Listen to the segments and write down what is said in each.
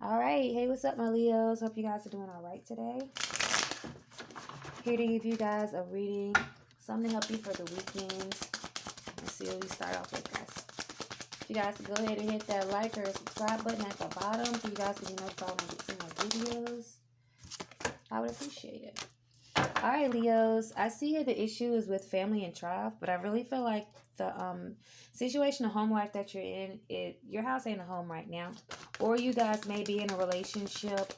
All right. Hey, what's up, my Leos? Hope you guys are doing all right today. Here to give you guys a reading, something to help you for the weekend. Let's see what we start off with, guys. If you guys can go ahead and hit that like or subscribe button at the bottom so you guys can be notified when I get some more videos. I would appreciate it. All right, Leos. I see here the issue is with family and tribe, but I really feel like the situation of home life that you're in, your house ain't a home right now, or you guys may be in a relationship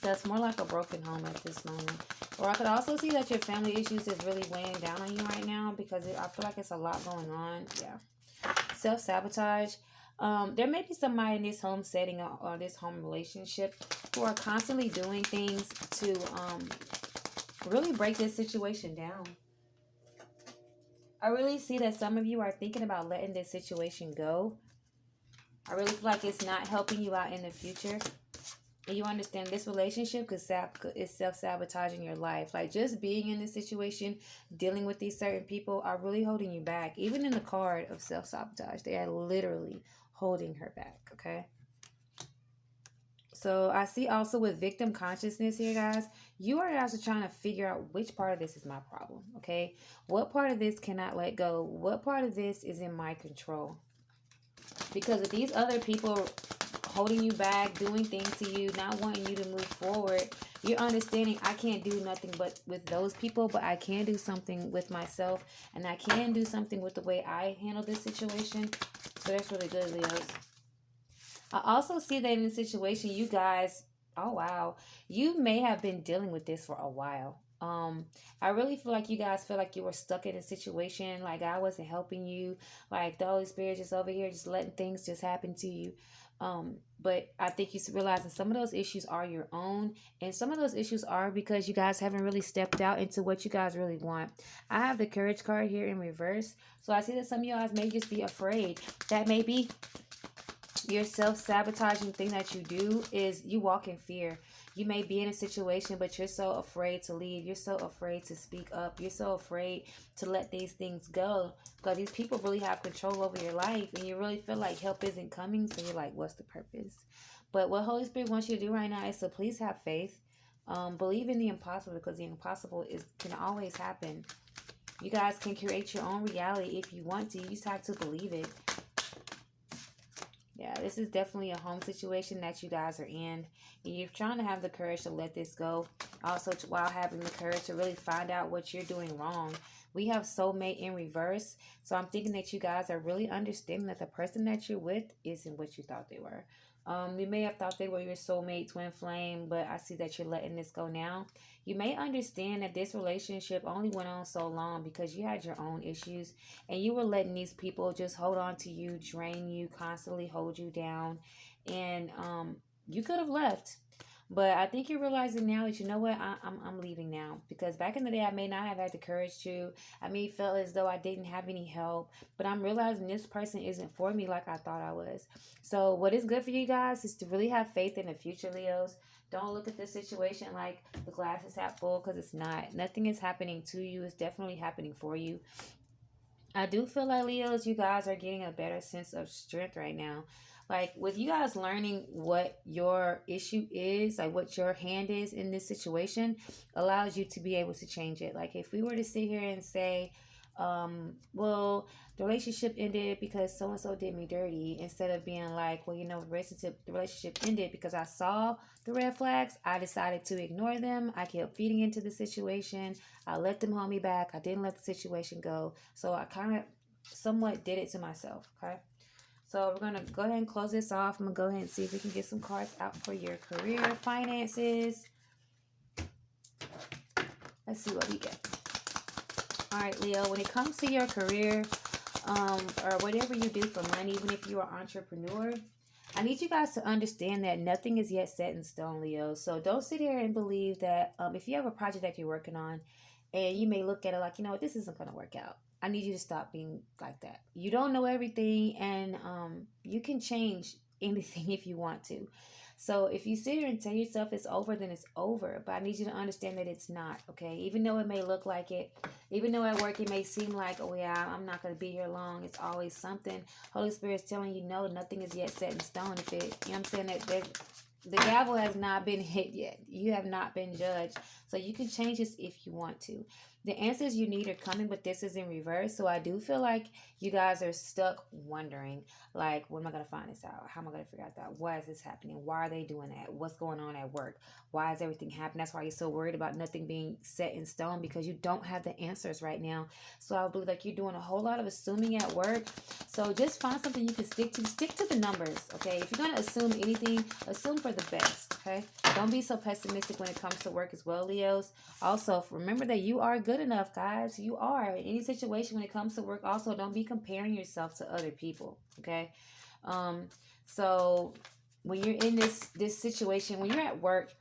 that's more like a broken home at this moment. Or I could also see that your family issues is really weighing down on you right now because I feel like it's a lot going on. Yeah, self-sabotage. There may be somebody in this home setting or this home relationship who are constantly doing things to really break this situation down. I really see that some of you are thinking about letting this situation go. I really feel like it's not helping you out in the future. And you understand this relationship is self-sabotaging your life. Like just being in this situation, dealing with these certain people are really holding you back. Even in the card of self-sabotage, they are literally holding her back, okay? So I see also with victim consciousness here, guys, you are also trying to figure out which part of this is my problem, okay? What part of this cannot let go? What part of this is in my control? Because if these other people holding you back, doing things to you, not wanting you to move forward, you're understanding I can't do nothing but with those people, but I can do something with myself, and I can do something with the way I handle this situation. So that's really good, Leos. I also see that in the situation, you guys, oh wow, you may have been dealing with this for a while. I really feel like you guys feel like you were stuck in a situation, like I wasn't helping you, like the Holy Spirit just over here, just letting things just happen to you. But I think you realize that some of those issues are your own, and some of those issues are because you guys haven't really stepped out into what you guys really want. I have the Courage card here in reverse, so I see that some of you guys may just be afraid. That may be your self-sabotaging thing that you do is you walk in fear. You may be in a situation, but you're so afraid to leave. You're so afraid to speak up. You're so afraid to let these things go because these people really have control over your life, and you really feel like help isn't coming. So you're like, what's the purpose? But what Holy Spirit wants you to do right now is to please have faith. Believe in the impossible, because the impossible can always happen. You guys can create your own reality if you want to. You just have to believe it. Yeah, this is definitely a home situation that you guys are in. And you're trying to have the courage to let this go. Also, while having the courage to really find out what you're doing wrong. We have soulmate in reverse. So I'm thinking that you guys are really understanding that the person that you're with isn't what you thought they were. You may have thought they were your soulmate, twin flame, but I see that you're letting this go now. You may understand that this relationship only went on so long because you had your own issues and you were letting these people just hold on to you, drain you, constantly hold you down, and you could have left. But I think you're realizing now that you know what, I'm leaving now, because back in the day I may not have had the courage to. I may feel as though I didn't have any help, but I'm realizing this person isn't for me like I thought I was. So what is good for you guys is to really have faith in the future, Leos. Don't look at this situation like the glass is half full, because it's not. Nothing is happening to you. It's definitely happening for you. I do feel like Leos, you guys are getting a better sense of strength right now. Like with you guys learning what your issue is, like what your hand is in this situation, allows you to be able to change it. Like if we were to sit here and say, well, the relationship ended because so and so did me dirty, instead of being like, well, the relationship ended because I saw the red flags. I decided to ignore them. I kept feeding into the situation. I let them hold me back. I didn't let the situation go. So I kind of somewhat did it to myself. Okay. So we're going to go ahead and close this off. I'm going to go ahead and see if we can get some cards out for your career, finances. Let's see what we get. All right, Leo, when it comes to your career, or whatever you do for money, even if you're an entrepreneur, I need you guys to understand that nothing is yet set in stone, Leo. So don't sit here and believe that if you have a project that you're working on and you may look at it like, you know what, this isn't going to work out. I need you to stop being like that. You don't know everything, and you can change anything if you want to. So if you sit here and tell yourself it's over, then it's over. But I need you to understand that it's not, okay? Even though it may look like it, even though at work it may seem like, oh yeah, I'm not going to be here long. It's always something. Holy Spirit's telling you, no, nothing is yet set in stone. If it, you know what I'm saying, that the gavel has not been hit yet. You have not been judged. So you can change this if you want to. The answers you need are coming, but this is in reverse. So I do feel like you guys are stuck wondering, like, when am I going to find this out? How am I going to figure out that? Why is this happening? Why are they doing that? What's going on at work? Why is everything happening? That's why you're so worried about nothing being set in stone, because you don't have the answers right now. So I believe like you're doing a whole lot of assuming at work. So just find something you can stick to. Stick to the numbers, okay? If you're going to assume anything, assume for the best, okay? Don't be so pessimistic when it comes to work as well, Leos. Also, remember that you are good enough, guys. You are. In any situation when it comes to work, also, don't be comparing yourself to other people, okay? So when you're in this situation, when you're at work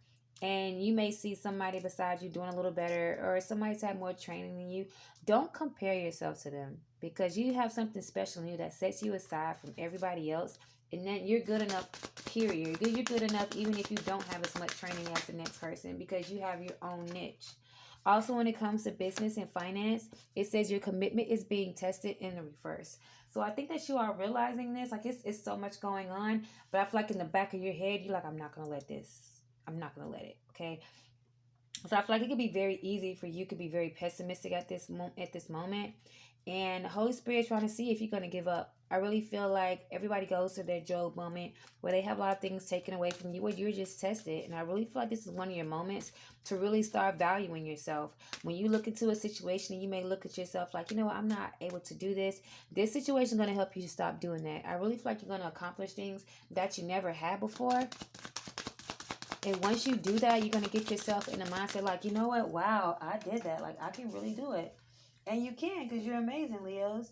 and you may see somebody beside you doing a little better, or somebody's had more training than you, don't compare yourself to them, because you have something special in you that sets you aside from everybody else. And then you're good enough, period. You're good enough even if you don't have as much training as the next person, because you have your own niche. Also, when it comes to business and finance, it says your commitment is being tested in the reverse. So I think that you are realizing this. Like, it's so much going on. But I feel like in the back of your head, you're like, I'm not going to let this. I'm not going to let it. Okay. So I feel like it could be very easy for you to be very pessimistic at this moment. And Holy Spirit trying to see if you're going to give up. I really feel like everybody goes to their Job moment where they have a lot of things taken away from you, where you're just tested. And I really feel like this is one of your moments to really start valuing yourself. When you look into a situation, you may look at yourself like, you know what, I'm not able to do this. This situation is going to help you to stop doing that. I really feel like you're going to accomplish things that you never had before. And once you do that, you're going to get yourself in a mindset like, you know what? Wow, I did that. Like, I can really do it. And you can, because you're amazing, Leos.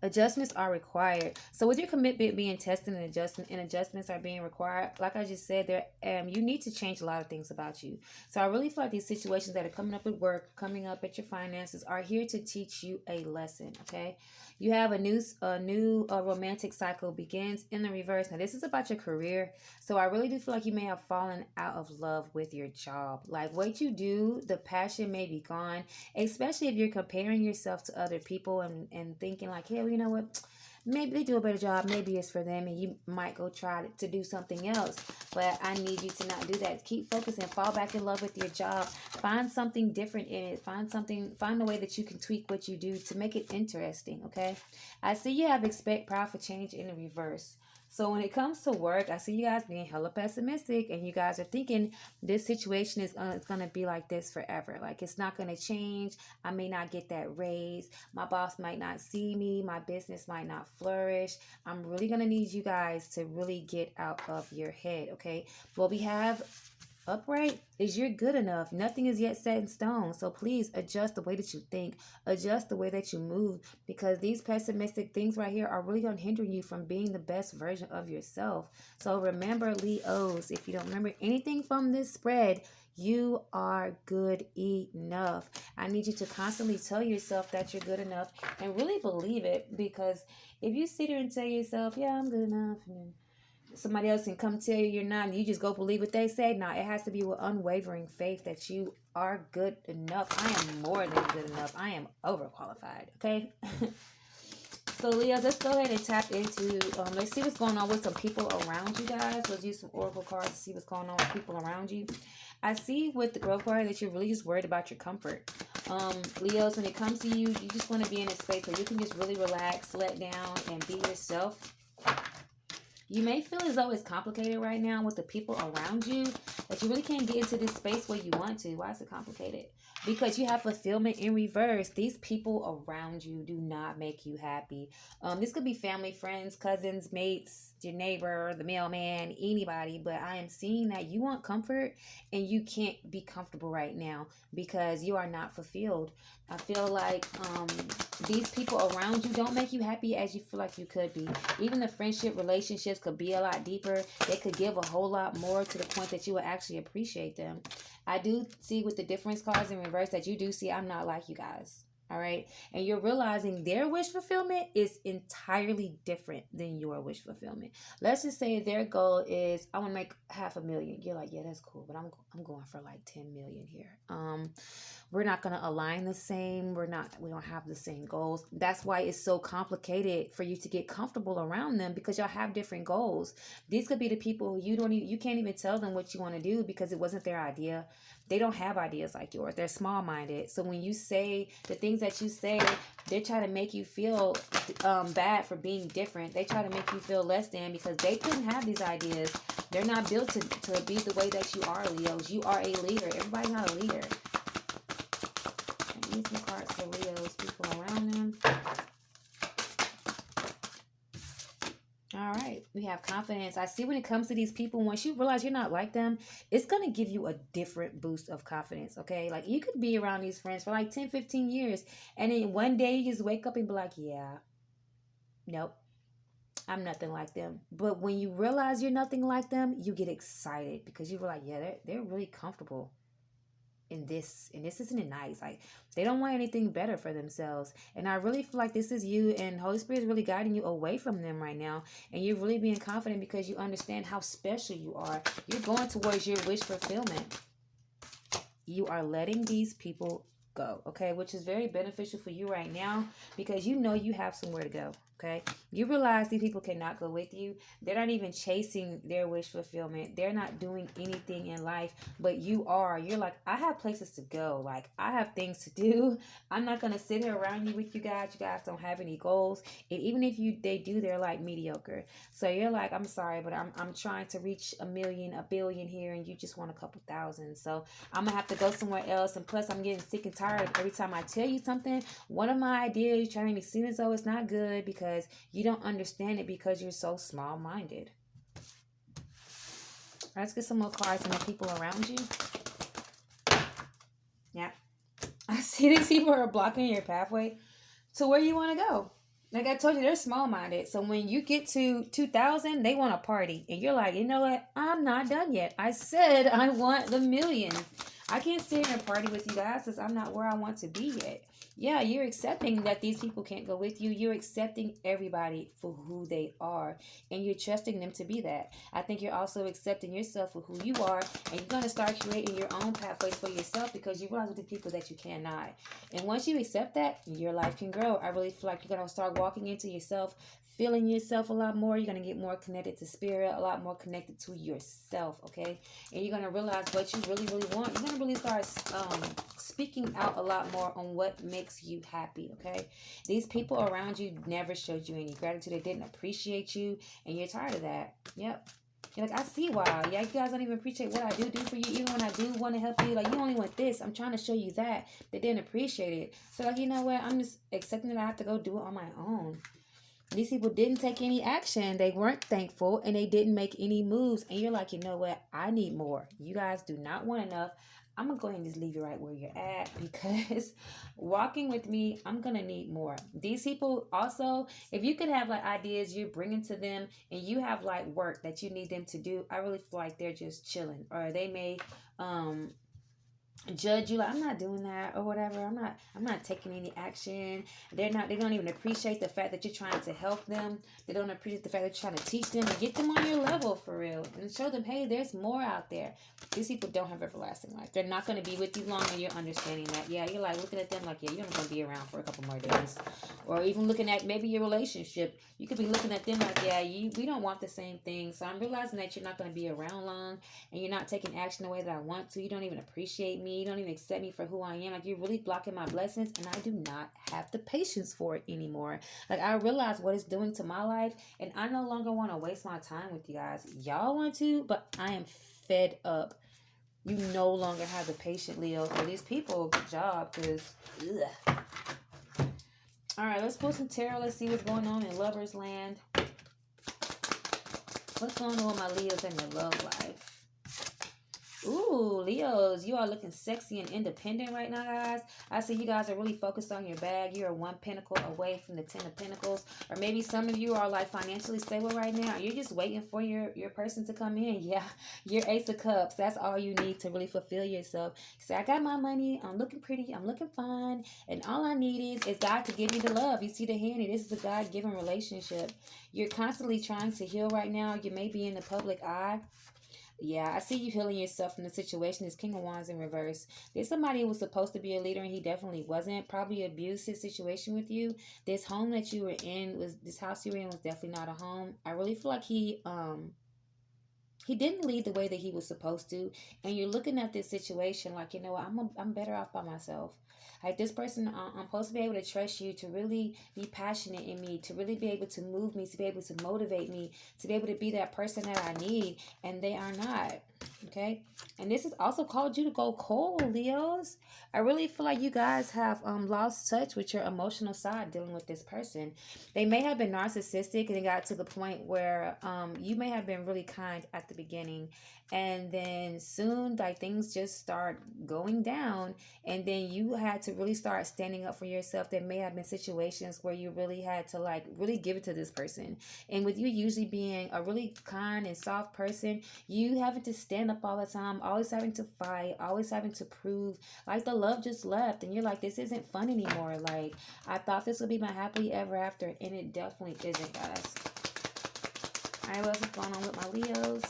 Adjustments are required. So with your commitment being tested and adjustments are being required, like I just said, there you need to change a lot of things about you. So I really feel like these situations that are coming up at work, coming up at your finances, are here to teach you a lesson. Okay, you have a new romantic cycle begins in the reverse. Now this is about your career. So I really do feel like you may have fallen out of love with your job. Like what you do, the passion may be gone, especially if you're comparing yourself to other people and thinking like, hey, you know what? Maybe they do a better job. Maybe it's for them, and you might go try to do something else. But I need you to not do that. Keep focusing. Fall back in love with your job. Find something different in it. Find a way that you can tweak what you do to make it interesting, okay? I see you have expect powerful change in the reverse. So when it comes to work, I see you guys being hella pessimistic, and you guys are thinking this situation is going to be like this forever. Like it's not going to change. I may not get that raise. My boss might not see me. My business might not flourish. I'm really going to need you guys to really get out of your head, okay? What we have upright is you're good enough. Nothing is yet set in stone. So please adjust the way that you think, adjust the way that you move, because these pessimistic things right here are really going to hinder you from being the best version of yourself. So remember, Leos, if you don't remember anything from this spread, you are good enough. I need you to constantly tell yourself that you're good enough and really believe it, because if you sit here and tell yourself, yeah, I'm good enough, and somebody else can come tell you you're not, and you just go believe what they say. No, it has to be with unwavering faith that you are good enough. I am more than good enough. I am overqualified, okay? So, Leos, let's go ahead and tap into, let's see what's going on with some people around you guys. Let's use some oracle cards to see what's going on with people around you. I see with the growth card that you're really just worried about your comfort. Leos, when it comes to you, you just want to be in a space where you can just really relax, let down, and be yourself. You may feel as though it's complicated right now with the people around you, that you really can't get into this space where you want to. Why is it complicated? Because you have fulfillment in reverse. These people around you do not make you happy. This could be family, friends, cousins, mates, your neighbor, the mailman, anybody. But I am seeing that you want comfort and you can't be comfortable right now because you are not fulfilled. I feel like these people around you don't make you happy as you feel like you could be. Even the friendship relationships could be a lot deeper. They could give a whole lot more to the point that you will actually appreciate them. I do see with the difference cards in reverse that you do see I'm not like you guys. All right. And you're realizing their wish fulfillment is entirely different than your wish fulfillment. Let's just say their goal is, I want to make 500,000. You're like, yeah, that's cool, but I'm going for like 10 million here. We're not going to align the same. We don't have the same goals. That's why it's so complicated for you to get comfortable around them, because y'all have different goals. These could be the people who you can't even tell them what you want to do because it wasn't their idea. They don't have ideas like yours. They're small-minded. So when you say the things that you say, they try to make you feel bad for being different. They try to make you feel less than because they couldn't have these ideas. They're not built to be the way that you are, Leos. You are a leader. Everybody's not a leader. I need some cards for Leos, people around them. All right, we have confidence. I see when it comes to these people, once you realize you're not like them, it's going to give you a different boost of confidence, okay? Like, you could be around these friends for like 10, 15 years, and then one day you just wake up and be like, yeah, nope, I'm nothing like them. But when you realize you're nothing like them, you get excited because you were like, yeah, they're really comfortable in this, and this isn't nice. Like, they don't want anything better for themselves. And I really feel like this is you, and Holy Spirit is really guiding you away from them right now, and you're really being confident because you understand how special you are. You're going towards your wish fulfillment. You are letting these people go, okay, which is very beneficial for you right now because you know you have somewhere to go. Okay, you realize these people cannot go with you. They're not even chasing their wish fulfillment. They're not doing anything in life, but you are. You're like, I have places to go. Like, I have things to do. I'm not gonna sit here around you with you guys. You guys don't have any goals, and even if they do, they're like mediocre. So you're like, I'm sorry, but I'm trying to reach a billion here, and you just want a couple thousand. So I'm gonna have to go somewhere else. And plus, I'm getting sick and tired of every time I tell you something. One of my ideas, you're trying to make me seem as though it's not good because you don't understand it because you're so small-minded. Let's get some more cards from the people around you. Yeah. I see these people are blocking your pathway to where you want to go. Like I told you, they're small-minded. So when you get to 2,000, they want a party. And you're like, you know what? I'm not done yet. I said I want the million. I can't sit here and party with you guys because I'm not where I want to be yet. Yeah, you're accepting that these people can't go with you. You're accepting everybody for who they are, and you're trusting them to be that. I think you're also accepting yourself for who you are, and you're going to start creating your own pathways for yourself because you realize with the people that you cannot. And once you accept that, your life can grow. I really feel like you're going to start walking into yourself, feeling yourself a lot more. You're going to get more connected to spirit, a lot more connected to yourself, okay? And you're going to realize what you really, really want. You're going to really start speaking out a lot more on what makes you happy, okay? These people around you never showed you any gratitude. They didn't appreciate you, and you're tired of that. Yep. You're like, I see why. Yeah, you guys don't even appreciate what I do for you. Even when I do want to help you, like, you only want this. I'm trying to show you that. They didn't appreciate it. So, like, you know what? I'm just accepting that I have to go do it on my own. These people didn't take any action. They weren't thankful, and they didn't make any moves. And you're like, you know what? I need more. You guys do not want enough. I'm going to go ahead and just leave you right where you're at because walking with me, I'm going to need more. These people also, if you could have like ideas you're bringing to them and you have like work that you need them to do, I really feel like they're just chilling, or they may judge you like, I'm not doing that or whatever. I'm not taking any action. They don't even appreciate the fact that you're trying to help them. They don't appreciate the fact that you're trying to teach them and get them on your level for real and show them, hey, there's more out there. These people don't have everlasting life. They're not going to be with you long, and you're understanding that. Yeah, you're like looking at them like, yeah, you're not going to be around for a couple more days. Or even looking at maybe your relationship. You could be looking at them like, yeah, we don't want the same thing. So I'm realizing that you're not going to be around long, and you're not taking action the way that I want to. You don't even appreciate me. You don't even accept me for who I am. Like, you're really blocking my blessings, and I do not have the patience for it anymore. Like, I realize what it's doing to my life, and I no longer want to waste my time with you guys. Y'all want to, but I am fed up. You no longer have the patience, Leo, for these people. Good job, because all right, let's pull some tarot. Let's see what's going on in Lover's Land. What's going on with my Leos in their love life? Ooh, Leos, you are looking sexy and independent right now, guys. I see you guys are really focused on your bag. You are one pinnacle away from the 10 of Pentacles. Or maybe some of you are like financially stable right now. You're just waiting for your person to come in. Yeah, your Ace of Cups. That's all you need to really fulfill yourself. Say, I got my money. I'm looking pretty. I'm looking fine. And all I need is God to give me the love. You see the hand? This is a God-given relationship. You're constantly trying to heal right now. You may be in the public eye. Yeah, I see you healing yourself from the situation. This King of Wands in reverse. There's somebody who was supposed to be a leader and he definitely wasn't. Probably abused his situation with you. This home that you were in was this house you were in was definitely not a home. I really feel like he didn't lead the way that he was supposed to, and you're looking at this situation like, you know what, I'm better off by myself. Like this person, I'm supposed to be able to trust you, to really be passionate in me, to really be able to move me, to be able to motivate me, to be able to be that person that I need, and they are not. Okay, and this is also called you to go cold, Leos. I really feel like you guys have lost touch with your emotional side dealing with this person. They may have been narcissistic and it got to the point where you may have been really kind at the beginning, and then soon like things just start going down, and then you had to really start standing up for yourself. There may have been situations where you really had to like really give it to this person, and with you usually being a really kind and soft person, you having to stand up all the time, always having to fight, always having to prove, like the love just left and you're like, this isn't fun anymore. Like, I thought this would be my happily ever after, and it definitely isn't, guys. All right, what else is going on with my Leos?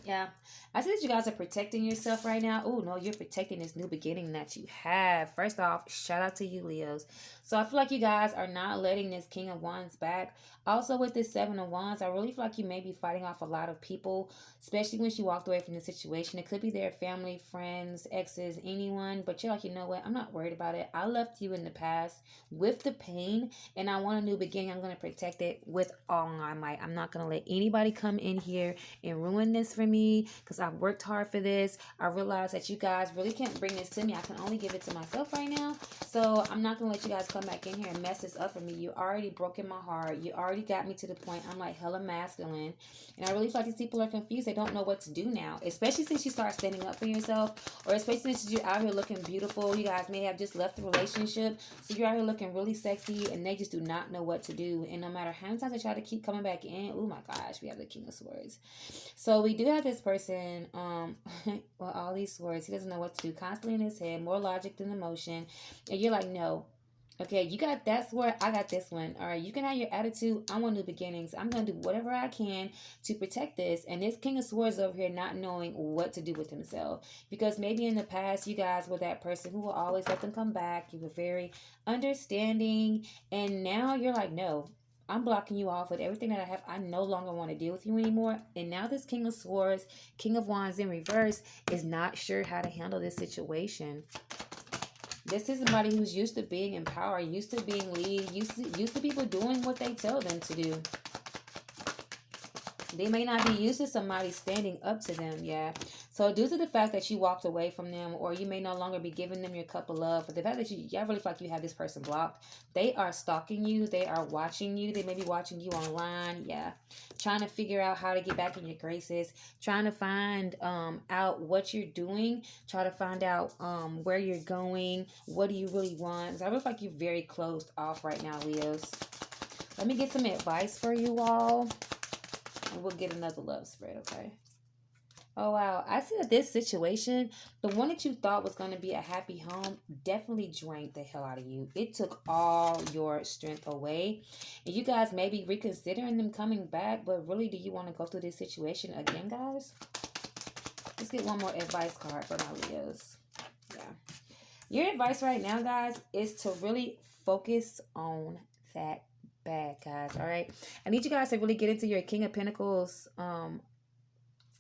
Yeah. I see that you guys are protecting yourself right now. Oh, no, you're protecting this new beginning that you have. First off, shout out to you, Leos. So I feel like you guys are not letting this King of Wands back. Also, with this Seven of Wands, I really feel like you may be fighting off a lot of people, especially when she walked away from the situation. It could be their family, friends, exes, anyone, but you're like, you know what? I'm not worried about it. I left you in the past with the pain, and I want a new beginning. I'm going to protect it with all my might. I'm not going to let anybody come in here and ruin this for me because I've worked hard for this. I realize that you guys really can't bring this to me. I can only give it to myself right now. So I'm not going to let you guys come back in here and mess this up for me. You already broken my heart. You already got me to the point I'm like hella masculine. And I really feel like these people are confused. They don't know what to do now, especially since you start standing up for yourself, or especially since you're out here looking beautiful. You guys may have just left the relationship, so you're out here looking really sexy, and they just do not know what to do. And no matter how many times they try to keep coming back in, oh my gosh, we have the King of Swords. So we do have this person, well, all these swords, he doesn't know what to do, constantly in his head, more logic than emotion. And you're like, no. Okay, you got that sword, I got this one. All right, you can have your attitude. I want new beginnings. I'm going to do whatever I can to protect this. And this King of Swords over here not knowing what to do with himself. Because maybe in the past, you guys were that person who will always let them come back. You were very understanding. And now you're like, no, I'm blocking you off with everything that I have. I no longer want to deal with you anymore. And now this King of Swords, King of Wands in reverse, is not sure how to handle this situation. This is somebody who's used to being in power, used to being lead, used to people doing what they tell them to do. They may not be used to somebody standing up to them, yeah. So due to the fact that you walked away from them, or you may no longer be giving them your cup of love, but the fact that you really feel like you have this person blocked, they are stalking you, they are watching you, they may be watching you online, yeah. Trying to figure out how to get back in your graces, trying to find out what you're doing, try to find out where you're going, what do you really want. Because I feel like you're very closed off right now, Leos. Let me get some advice for you all. And we'll get another love spread, okay? Oh, wow. I see that this situation, the one that you thought was going to be a happy home, definitely drained the hell out of you. It took all your strength away. And you guys may be reconsidering them coming back, but really, do you want to go through this situation again, guys? Let's get one more advice card for my Leos. Yeah. Your advice right now, guys, is to really focus on that bad, guys. All right, I need you guys to really get into your King of Pentacles,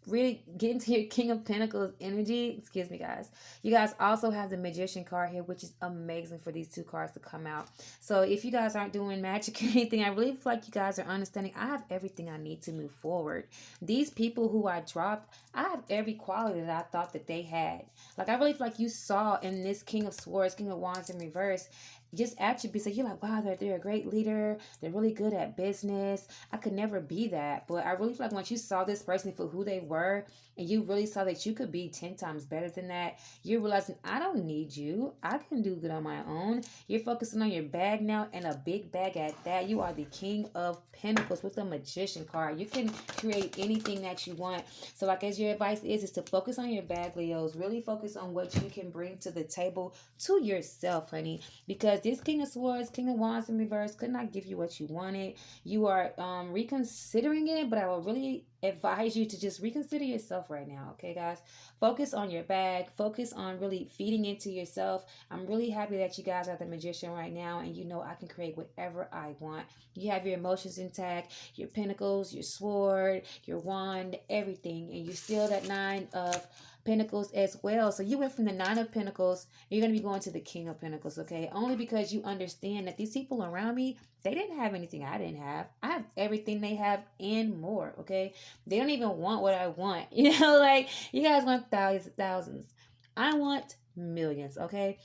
really get into your King of Pentacles energy. Excuse me, guys. You guys also have the Magician card here, which is amazing for these two cards to come out. So if you guys aren't doing magic or anything, I really feel like you guys are understanding I have everything I need to move forward. These people who I dropped, I have every quality that I thought that they had. Like, I really feel like you saw in this King of Swords, King of Wands in reverse, just attributes that you're like, wow, they're a great leader. They're really good at business. I could never be that. But I really feel like once you saw this person for who they were and you really saw that you could be 10 times better than that, you're realizing, I don't need you. I can do good on my own. You're focusing on your bag now, and a big bag at that. You are the king of pentacles with the magician card. You can create anything that you want. So like as your advice is to focus on your bag, Leos. Really focus on what you can bring to the table to yourself, honey. Because this King of Swords, King of Wands in reverse could not give you what you wanted. You are reconsidering it, but I will really advise you to just reconsider yourself right now. Okay, guys? Focus on your bag. Focus on really feeding into yourself. I'm really happy that you guys are the magician right now, and you know I can create whatever I want. You have your emotions intact, your pentacles, your sword, your wand, everything, and you're still that 9 of Pentacles as well. So you went from the 9 of Pentacles, you're going to be going to the King of Pentacles, okay? Only because you understand that these people around me, they didn't have anything I didn't have. I have everything they have and more, okay? They don't even want what I want. You know, like you guys want thousands. I want millions, okay?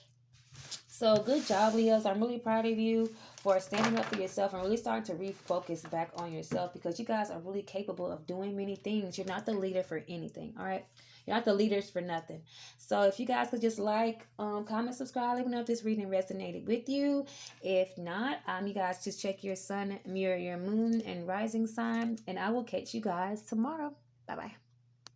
So good job, Leos. I'm really proud of you for standing up for yourself and really starting to refocus back on yourself, because you guys are really capable of doing many things. You're not the leader for anything, all right? You're not the leaders for nothing. So if you guys could just like, comment, subscribe, let me know if this reading resonated with you. If not, you guys just check your sun, your moon, and rising sign, and I will catch you guys tomorrow. Bye-bye.